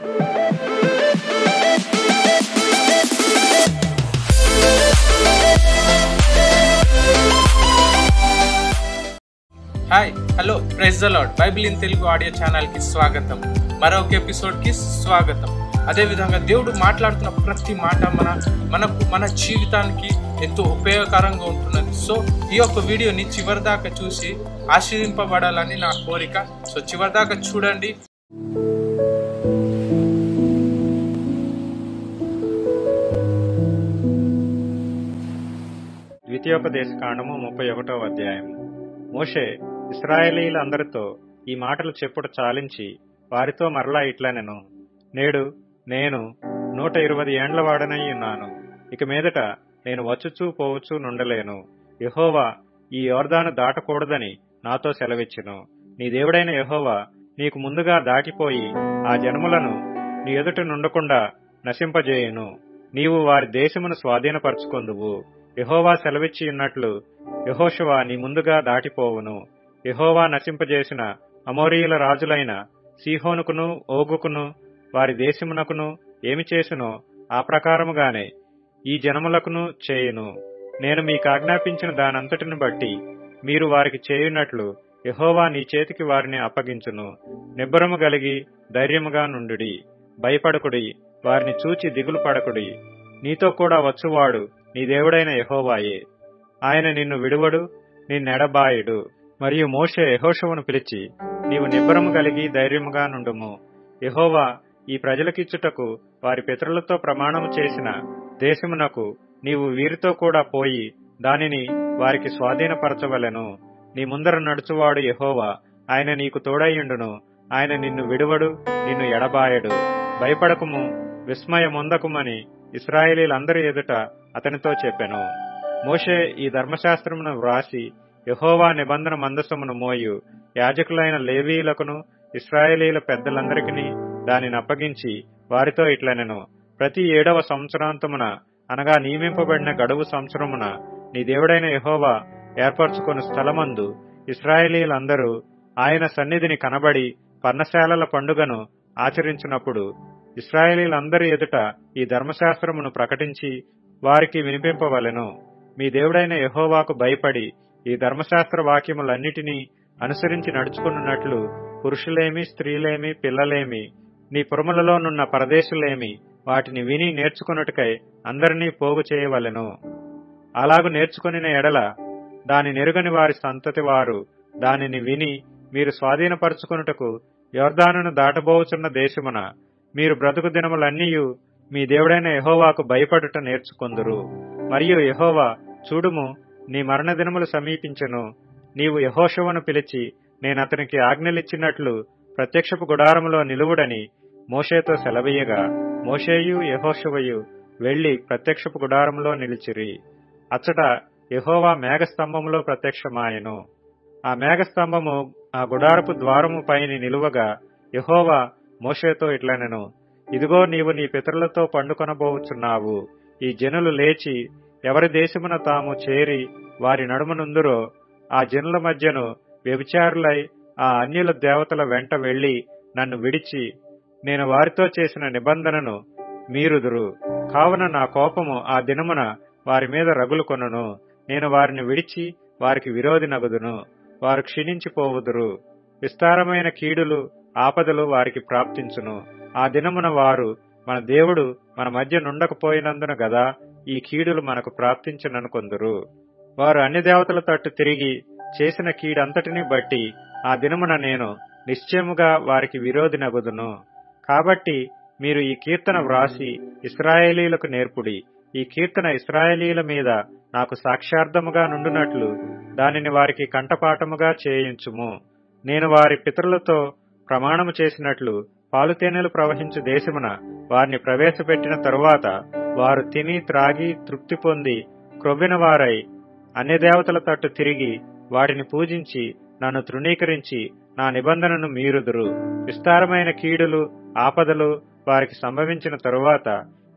Hi hello praise the Lord Bible in Telugu audio channel కి స్వాగతం. మరొక ఎపిసోడ్ కి స్వాగతం. అదే విధంగా దేవుడు మాట్లాడుతున్న ప్రతి మాట మన జీవితానికి ఎంతో ఉపయోగకరంగా ఉంటున్నది. సో ఈ యొక్క వీడియోని చివరి దాకా చూసి ఆశీర్వింపబడాలని నా కోరిక. సో చివరి దాకా చూడండి. ద్వితీయోపదేశకాండము 31వ అధ్యాయము. మోషే ఇశ్రాయేలీయులందరితో ఈ మాటలు చెప్పుడు చాలించి వారితో మరలా ఇట్లనెను, నేడు నేను 120 ఏండ్ల వాడనై ఉన్నాను. ఇక మీదట నేను వచ్చుచూ పోవచ్చు నుండలేను. యెహోవా ఈ యోర్దాను దాటకూడదని నాతో సెలవిచ్చెను. నీ దేవుడైన యెహోవా నీకు ముందుగా దాటిపోయి ఆ జనములను నీ ఎదుట నుండకుండా నశింపజేయును. నీవు వారి దేశమును స్వాధీనపరచుకొందువు. యెహోవా సెలవిచ్చి ఉన్నట్లు యెహోషువ నీ ముందుగా దాటిపోవును. యెహోవా నశింపజేసిన అమోరీయుల రాజులైన సీహోనుకును ఓగుకును వారి దేశమునకును ఏమి చేసునో ఆ ప్రకారముగానే ఈ జనములకును చేయును. నేను మీకు ఆజ్ఞాపించిన దానంతటిని బట్టి మీరు వారికి చేయునట్లు యెహోవా నీ చేతికి వారిని అప్పగించును. నిబ్బరము కలిగి ధైర్యముగా నుండుడి. భయపడకుడి, వారిని చూచి దిగులు పడకుడి. నీతో కూడా వచ్చువాడు నీ దేవుడైన యెహోవాయే. ఆయన నిన్ను విడువడు, నిన్నెడబాయుడు. మరియు మోషే యెహోషువను పిలిచి, నీవు నిబ్బరము కలిగి ధైర్యముగా నుండుము. యెహోవా ఈ ప్రజలకిచ్చుటకు వారి పితరులతో ప్రమాణము చేసిన దేశమునకు నీవు వీరితో కూడా పోయి దానిని వారికి స్వాధీనపరచవలెను. నీ ముందర నడుచువాడు యెహోవా, ఆయన నీకు తోడయ్యుండును. ఆయన నిన్ను విడువడు, నిన్ను ఎడబాయడు. భయపడకుము, విస్మయమొందకుమని ఇశ్రాయేలీలందరి ఎదుట అతనితో చెప్పెను. మోషే ఈ ధర్మశాస్త్రమును వ్రాసి యెహోవా నిబంధన మందసమును మోయు యాజకులైన లేవీయులకును ఇశ్రాయేలీల పెద్దలందరికీ దానిని అప్పగించి వారితో ఇట్లనెను, ప్రతి 7వ సంవత్సరాంతమున అనగా నియమింపబడిన గడువు సంవత్సరమున నీ దేవుడైన యెహోవా ఏర్పరచుకుని స్థలమందు ఇశ్రాయేలీలందరూ ఆయన సన్నిధిని కనబడి పర్ణశాలల పండుగను ఆచరించినప్పుడు ఇశ్రాయేలీలందరి ఎదుట ఈ ధర్మశాస్త్రమును ప్రకటించి వారికి వినిపింపవలెను. మీ దేవుడైన యెహోవాకు భయపడి ఈ ధర్మశాస్త్ర వాక్యములన్నిటినీ అనుసరించి నడుచుకున్నట్లు పురుషులేమి, స్త్రీలేమి, పిల్లలేమి, నీ పురములలోనున్న పరదేశులేమి వాటిని విని నేర్చుకున్నట్టుకై అందరినీ పోగు చేయవలెను. అలాగు నేర్చుకొనిన ఎడల దాని నెరుగని వారి సంతతి వారు దానిని విని మీరు స్వాధీనపరచుకొనుటకు యొర్దానును దాటబోచున్న దేశమున మీరు బ్రతుకు దినములన్నీయు మీ దేవుడైన యెహోవాకు భయపడుట నేర్చుకొందురు. మరియు యెహోవా, చూడుము, నీ మరణ దినములు సమీపించెను. నీవు యెహోషువను పిలిచి నేనతనికి ఆజ్ఞలిచ్చినట్లు ప్రత్యక్షపు గుడారములో నిలువుడని మోషేతో సెలవీయగా మోషేయు యెహోషువయు వెళ్లి ప్రత్యక్షపు గుడారములో నిలిచిరి. అచ్చట యెహోవా మేఘస్తంభములో ప్రత్యక్షమాయెను. ఆ మేఘస్తంభము ఆ గుడారపు ద్వారము పైని నిలువగా యెహోవా మోషేతో ఇట్లనెను, ఇదిగో నీవు నీ పితరులతో పండుకొనబోచున్నావు. ఈ జనులు లేచి ఎవరి దేశమున తాము చేరి వారి నడుమనుందురో ఆ జనుల మధ్యను వ్యభిచారులై ఆ అన్యుల దేవతల వెంట వెళ్లి నన్ను విడిచి నేను వారితో చేసిన నిబంధనను మీరుదురు. కావున నా కోపము ఆ దినమున వారి మీద రగులుకొనును. నేను వారిని విడిచి వారికి విరోధి నగుదును. వారు క్షీణించిపోవుదురు. విస్తారమైన కీడులు, ఆపదలు వారికి ప్రాప్తించును. ఆ దినమున వారు, మన దేవుడు మన మధ్య నుండకపోయినందున గదా ఈ కీడులు మనకు ప్రాప్తించననుకొందురు. వారు అన్య దేవతల తట్టు తిరిగి చేసిన కీడంతటిని బట్టి ఆ దినమున నేను నిశ్చయముగా వారికి విరోధి నగుదును. కాబట్టి మీరు ఈ కీర్తన వ్రాసి ఇశ్రాయేలీలకు నేర్పుడి. ఈ కీర్తన ఇశ్రాయేలీల మీద నాకు సాక్ష్యార్థముగా నుండునట్లు దానిని వారికి కంఠపాఠముగా చేయించుము. నేను వారి పితరులతో ప్రమాణము చేసినట్లు పాలుతేనెలు ప్రవహించు దేశమున వారిని ప్రవేశపెట్టిన తరువాత వారు తిని త్రాగి తృప్తి పొంది క్రొవ్విన వారై అన్య దేవతల తట్టు తిరిగి వాటిని పూజించి నన్ను తృణీకరించి నా నిబంధనను మీరుదురు. విస్తారమైన కీడులు, ఆపదలు వారికి సంభవించిన తరువాత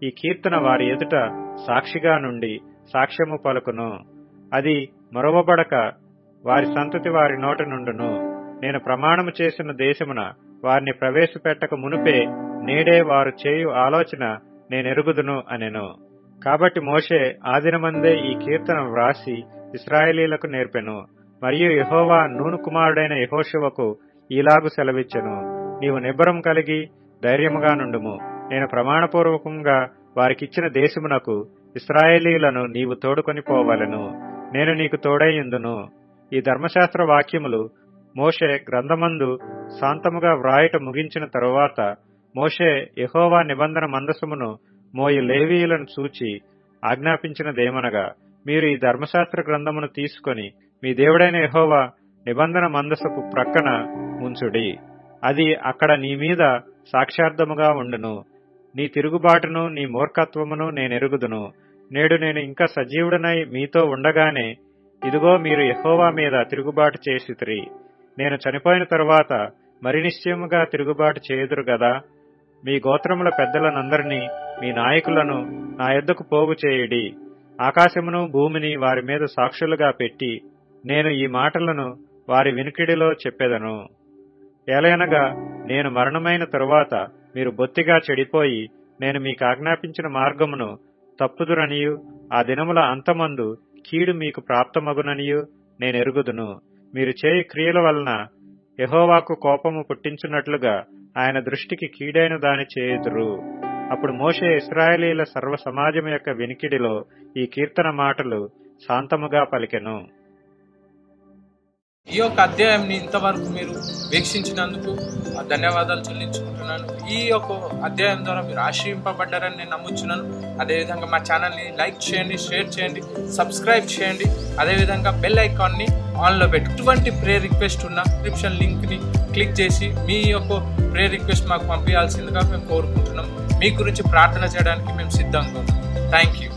ఈ కీర్తన వారి ఎదుట సాక్షిగా నుండి సాక్ష్యము పలుకును. అది మరువబడక వారి సంతతి వారి నోట నుండును. నేను ప్రమాణము చేసిన దేశమున వారిని ప్రవేశపెట్టక మునుపే నేడే వారు చేయు ఆలోచన నేనెరుగుదును అనెను. కాబట్టి మోషే ఆదినమందే ఈ కీర్తన వ్రాసి ఇశ్రాయేలీలకు నేర్పెను. మరియు యెహోవా నూను కుమారుడైన యెహోషువకు ఈలాగు సెలవిచ్చెను, నీవు నిబ్బరం కలిగి ధైర్యముగా నుండుము. నేను ప్రమాణపూర్వకంగా వారికిచ్చిన దేశమునకు ఇశ్రాయేలీలను నీవు తోడుకొని పోవలెను. నేను నీకు తోడైయుందును. ఈ ధర్మశాస్త్ర వాక్యములు మోషే గ్రంథమందు శాంతముగా వ్రాయట ముగించిన తరువాత మోషే యెహోవా నిబంధన మందసమును మోయి లేవీయులను చూచి ఆజ్ఞాపించినదేమనగా, మీరు ఈ ధర్మశాస్త్ర గ్రంథమును తీసుకొని మీ దేవుడైన యెహోవా నిబంధన మందసపు ప్రక్కన ఉంచుడి. అది అక్కడ నీ మీద సాక్ష్యార్థముగా ఉండును. నీ తిరుగుబాటును నీ మూర్ఖత్వమును నేనెరుగుదును. నేడు నేను ఇంకా సజీవుడనై మీతో ఉండగానే ఇదిగో మీరు యెహోవా మీద తిరుగుబాటు చేసితిరి. నేను చనిపోయిన తరువాత మరి నిశ్చయముగా తిరుగుబాటు చేయుదురు గదా. మీ గోత్రముల పెద్దలనందరినీ మీ నాయకులను నా యొద్దకు పోగు చేయుడి. ఆకాశమును భూమిని వారి మీద సాక్షులుగా పెట్టి నేను ఈ మాటలను వారి వినికిడిలో చెప్పెదను. ఏలయనగా నేను మరణమైన తరువాత మీరు బొత్తిగా చెడిపోయి నేను మీకు ఆజ్ఞాపించిన మార్గమును తప్పుదురనియు ఆ దినముల అంతమందు కీడు మీకు ప్రాప్తమగుననియు నేనెరుగుదును. మీరు చేయు క్రియల వలన యెహోవాకు కోపము పుట్టించున్నట్లుగా ఆయన దృష్టికి కీడైన దాని చేయుదురు. అప్పుడు మోషే ఇశ్రాయేలీల సర్వ సమాజం యొక్క వినికిడిలో ఈ కీర్తన మాటలు శాంతముగా పలికెను. ఈ యొక్క అధ్యాయంని ఇంతవరకు మీరు వీక్షించినందుకు ధన్యవాదాలు చెల్లించుకుంటున్నాను. ఈ యొక్క అధ్యాయం ద్వారా మీరు ఆశ్రయింపబడ్డారని నేను నమ్ముచున్నాను. అదేవిధంగా మా ఛానల్ని లైక్ చేయండి, షేర్ చేయండి, సబ్స్క్రైబ్ చేయండి. అదేవిధంగా బెల్ ఐకాన్ని ఆన్లో పెట్టి ఎటువంటి ప్రేయర్ రిక్వెస్ట్ ఉన్న డిస్క్రిప్షన్ లింక్ని క్లిక్ చేసి మీ యొక్క ప్రేయర్ రిక్వెస్ట్ మాకు పంపించాల్సిందిగా మేము కోరుకుంటున్నాం. మీ గురించి ప్రార్థన చేయడానికి మేము సిద్ధంగా ఉన్నాం. Thank you.